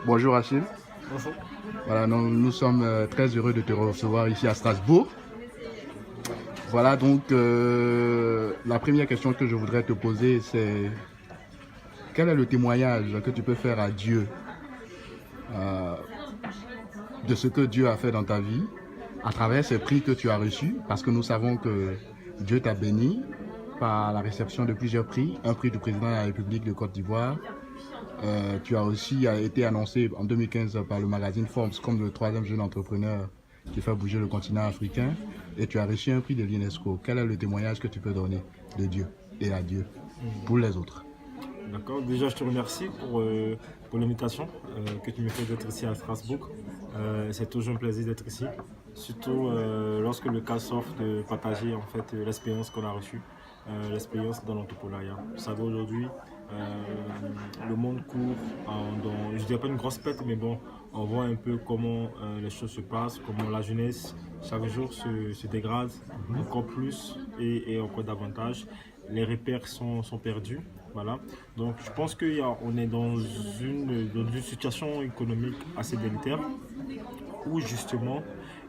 Bonjour Achille. Bonjour. Voilà, nous sommes très heureux de te recevoir ici à Strasbourg. Voilà, donc la première question que je voudrais te poser, c'est quel est le témoignage que tu peux faire à Dieu euh, de ce que Dieu a fait dans ta vie à travers ces prix que tu as reçus, parce que nous savons que Dieu t'a béni par la réception de plusieurs prix, un prix du président de la République de Côte d'Ivoire. Tu as aussi été annoncé en 2015 par le magazine Forbes comme le troisième jeune entrepreneur qui fait bouger le continent africain, et tu as reçu un prix de l'UNESCO. Quel est le témoignage que tu peux donner de Dieu et à Dieu pour les autres? D'accord. Déjà, je te remercie pour l'invitation que tu me fais d'être ici à Strasbourg. C'est toujours un plaisir d'être ici, surtout lorsque le cas s'offre de partager en fait l'expérience qu'on a reçue, l'expérience dans l'entrepreneuriat. Vous savez, aujourd'hui, le monde court dans, je dirais pas une grosse perte, mais bon, on voit un peu comment les choses se passent, comment la jeunesse chaque jour se dégrade encore plus et encore davantage. Les repères sont perdus. Voilà. Donc je pense qu'on est dans une situation économique assez délétère où justement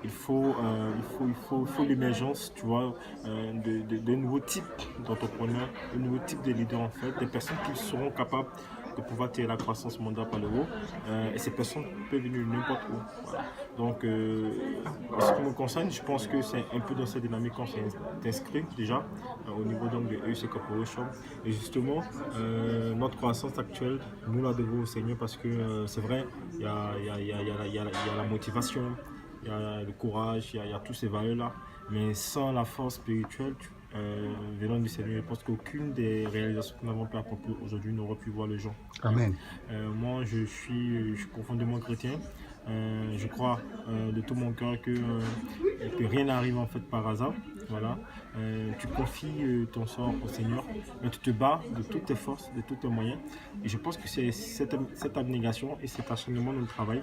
il faut l'émergence, tu vois, de nouveaux types d'entrepreneurs, de nouveaux types de leaders en fait, des personnes qui seront capables de pouvoir tirer la croissance mondiale par le haut. Et ces personnes peuvent venir n'importe où. Voilà. Donc, en ce qui me concerne, je pense que c'est un peu dans cette dynamique qu'on s'est inscrit déjà au niveau donc, de EUC Corporation. Et justement, notre croissance actuelle, nous la devons au Seigneur parce que c'est vrai, il y a la motivation, il y a le courage, il y a toutes ces valeurs-là. Mais sans la force spirituelle, venant du Seigneur, je pense qu'aucune des réalisations que nous avons pu accomplir aujourd'hui n'aurait pu voir le jour. Amen. Moi, je suis profondément chrétien. Je crois de tout mon cœur que rien n'arrive en fait par hasard. Voilà. Tu confies ton sort au Seigneur, mais tu te bats de toutes tes forces, de tous tes moyens. Et je pense que c'est cette abnégation et cet acharnement dans le travail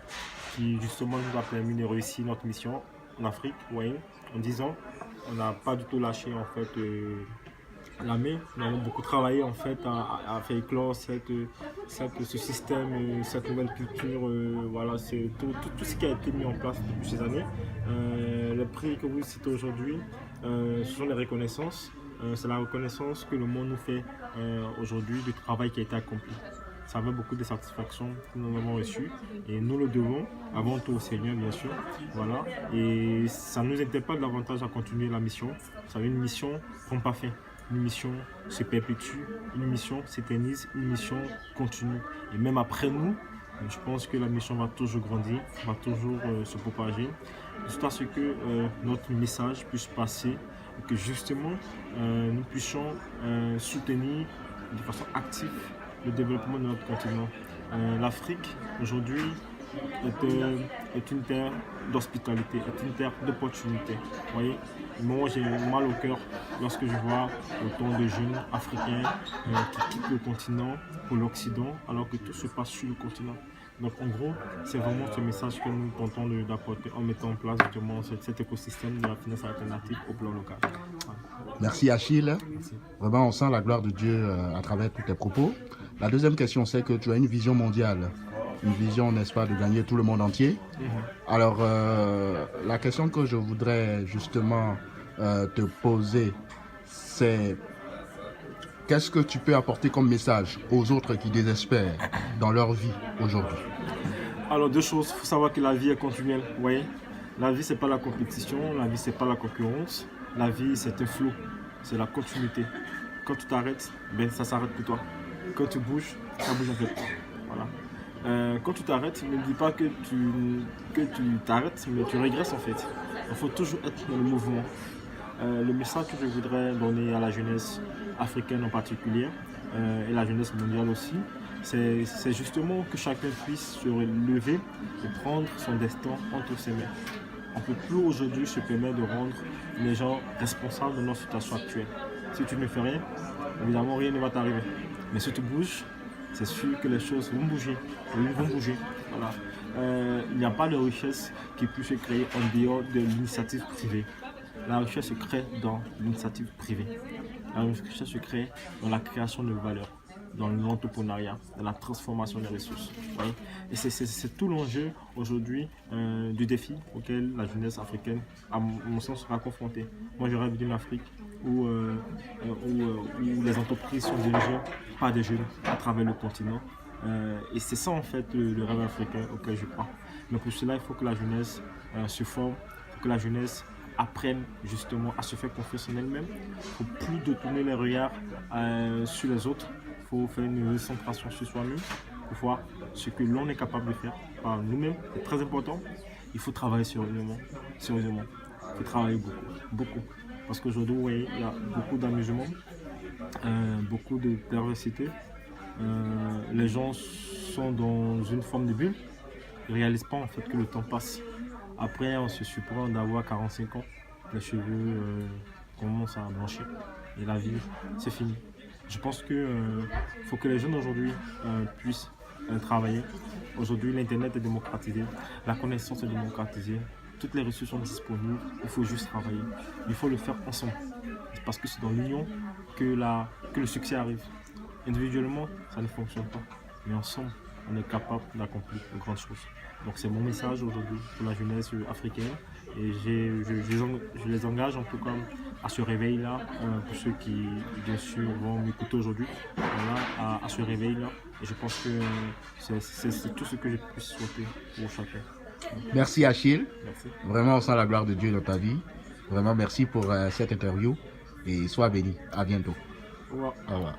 qui justement nous a permis de réussir notre mission en Afrique, ouais, en 10 ans. On n'a pas du tout lâché en fait l'armée. Nous avons beaucoup travaillé en fait à faire éclore ce système, cette nouvelle culture. Voilà, c'est tout ce qui a été mis en place depuis ces années. Le prix que vous citez aujourd'hui, ce sont les reconnaissances. C'est la reconnaissance que le monde nous fait aujourd'hui du travail qui a été accompli. Ça avait beaucoup de satisfaction que nous avons reçu et nous le devons avant tout au Seigneur bien sûr. Voilà. Et ça nous interpelle davantage à continuer la mission. Vous savez, une mission ne prend pas fin. Une mission se perpétue, une mission s'éternise, une mission continue. Et même après nous, je pense que la mission va toujours grandir, va toujours se propager, jusqu'à ce que notre message puisse passer et que justement nous puissions soutenir de façon active le développement de notre continent. L'Afrique aujourd'hui est une terre d'hospitalité, est une terre d'opportunité. Vous voyez, moi j'ai mal au cœur lorsque je vois autant de jeunes africains qui quittent le continent pour l'Occident alors que tout se passe sur le continent. Donc en gros, c'est vraiment ce message que nous tentons d'apporter en mettant en place justement cet écosystème de la finance alternative au plan local. Voilà. Merci Achille. Merci. Vraiment, on sent la gloire de Dieu à travers tous tes propos. La deuxième question, c'est que tu as une vision mondiale. Une vision, n'est-ce pas, de gagner tout le monde entier. Alors, la question que je voudrais justement te poser, c'est qu'est-ce que tu peux apporter comme message aux autres qui désespèrent dans leur vie aujourd'hui? Alors deux choses, il faut savoir que la vie est continuelle. Vous voyez, la vie c'est pas la compétition, la vie c'est pas la concurrence, la vie c'est un flot, c'est la continuité. Quand tu t'arrêtes, ben ça s'arrête pour toi. Quand tu bouges, ça bouge avec toi. Voilà. Quand tu t'arrêtes, ne dis pas que tu t'arrêtes, mais tu régresses en fait. Il faut toujours être dans le mouvement. Le message que je voudrais donner à la jeunesse africaine en particulier, et la jeunesse mondiale aussi, c'est justement que chacun puisse se lever et prendre son destin entre ses mains. On ne peut plus aujourd'hui se permettre de rendre les gens responsables de notre situation actuelle. Si tu ne fais rien, évidemment rien ne va t'arriver. Mais si tu bouges, c'est sûr que les choses vont bouger. Oui, vont bouger. Voilà. Il n'y a pas de richesse qui puisse se créer en dehors de l'initiative privée. La richesse se crée dans l'initiative privée. La richesse se crée dans la création de valeur. dans l'entrepreneuriat, dans la transformation des ressources. Vous voyez. Et c'est tout l'enjeu aujourd'hui du défi auquel la jeunesse africaine, à mon sens, sera confrontée. Moi, je rêve d'une Afrique où les entreprises sont dirigées par des jeunes à travers le continent. Et c'est ça en fait le rêve africain auquel je crois. Mais pour cela, il faut que la jeunesse se forme, il faut que la jeunesse apprenne justement à se faire confiance en elle-même. Il ne faut plus de tourner les regards sur les autres. Il faut faire une recentration sur soi-même pour voir ce que l'on est capable de faire par nous-mêmes. C'est très important. Il faut travailler sérieusement. Il faut travailler beaucoup. Parce qu'aujourd'hui, vous voyez, il y a beaucoup d'amusement, beaucoup de perversité. Les gens sont dans une forme de bulle. Ils ne réalisent pas en fait que le temps passe. Après, on se surprend d'avoir 45 ans. Les cheveux commencent à blanchir. Et la vie, c'est fini. Je pense qu'il faut que les jeunes aujourd'hui puissent travailler. Aujourd'hui, l'Internet est démocratisé. La connaissance est démocratisée. Toutes les ressources sont disponibles. Il faut juste travailler. Il faut le faire ensemble. Parce que c'est dans l'union que le succès arrive. Individuellement, ça ne fonctionne pas. Mais ensemble, on est capable d'accomplir de grandes choses. Donc c'est mon message aujourd'hui pour la jeunesse africaine. Et je les engage en tout cas à ce réveil-là, pour ceux qui bien sûr vont m'écouter aujourd'hui, voilà, à ce réveil-là. Et je pense que c'est tout ce que je puisse souhaiter pour chacun. Merci Achille. Merci. Vraiment, on sent la gloire de Dieu dans ta vie. Vraiment, merci pour cette interview et sois béni. À bientôt. Au revoir. Au revoir.